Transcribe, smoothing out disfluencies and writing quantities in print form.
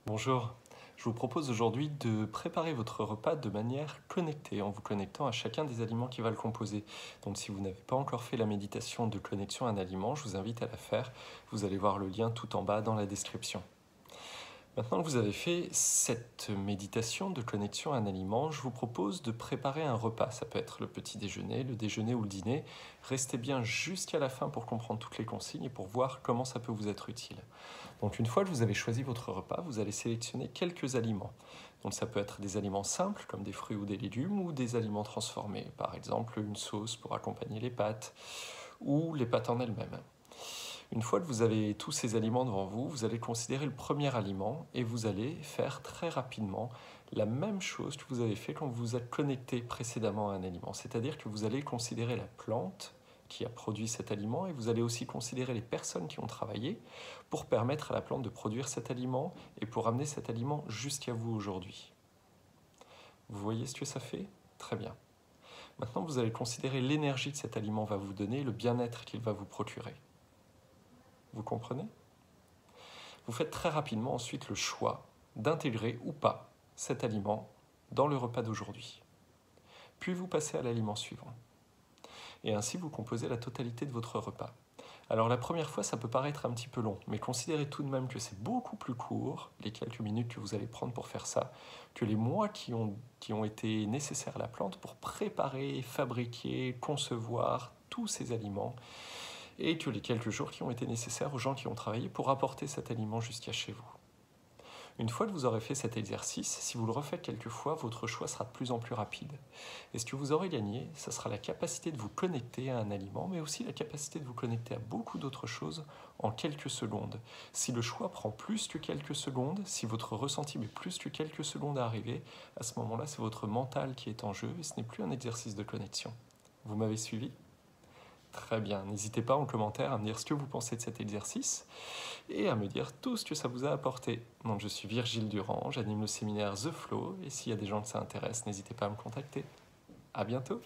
Bonjour, je vous propose aujourd'hui de préparer votre repas de manière connectée en vous connectant à chacun des aliments qui va le composer. Donc si vous n'avez pas encore fait la méditation de connexion à un aliment, je vous invite à la faire. Vous allez voir le lien tout en bas dans la description. Maintenant que vous avez fait cette méditation de connexion à un aliment, je vous propose de préparer un repas. Ça peut être le petit déjeuner, le déjeuner ou le dîner. Restez bien jusqu'à la fin pour comprendre toutes les consignes et pour voir comment ça peut vous être utile. Donc une fois que vous avez choisi votre repas, vous allez sélectionner quelques aliments. Donc ça peut être des aliments simples comme des fruits ou des légumes ou des aliments transformés, par exemple une sauce pour accompagner les pâtes ou les pâtes en elles-mêmes. Une fois que vous avez tous ces aliments devant vous, vous allez considérer le premier aliment et vous allez faire très rapidement la même chose que vous avez fait quand vous vous êtes connecté précédemment à un aliment. C'est-à-dire que vous allez considérer la plante qui a produit cet aliment et vous allez aussi considérer les personnes qui ont travaillé pour permettre à la plante de produire cet aliment et pour amener cet aliment jusqu'à vous aujourd'hui. Vous voyez ce que ça fait? Très bien. Maintenant, vous allez considérer l'énergie que cet aliment va vous donner, le bien-être qu'il va vous procurer. Vous comprenez? Vous faites très rapidement ensuite le choix d'intégrer ou pas cet aliment dans le repas d'aujourd'hui. Puis vous passez à l'aliment suivant. Et ainsi vous composez la totalité de votre repas. Alors la première fois, ça peut paraître un petit peu long, mais considérez tout de même que c'est beaucoup plus court, les quelques minutes que vous allez prendre pour faire ça, que les mois qui ont été nécessaires à la plante pour préparer, fabriquer, concevoir tous ces aliments, et que les quelques jours qui ont été nécessaires aux gens qui ont travaillé pour apporter cet aliment jusqu'à chez vous. Une fois que vous aurez fait cet exercice, si vous le refaites quelques fois, votre choix sera de plus en plus rapide. Et ce que vous aurez gagné, ce sera la capacité de vous connecter à un aliment, mais aussi la capacité de vous connecter à beaucoup d'autres choses en quelques secondes. Si le choix prend plus que quelques secondes, si votre ressenti met plus que quelques secondes à arriver, à ce moment-là, c'est votre mental qui est en jeu et ce n'est plus un exercice de connexion. Vous m'avez suivi ? Très bien, n'hésitez pas en commentaire à me dire ce que vous pensez de cet exercice et à me dire tout ce que ça vous a apporté. Donc je suis Virgile Durand, j'anime le séminaire The Flow et s'il y a des gens que ça intéresse, n'hésitez pas à me contacter. À bientôt.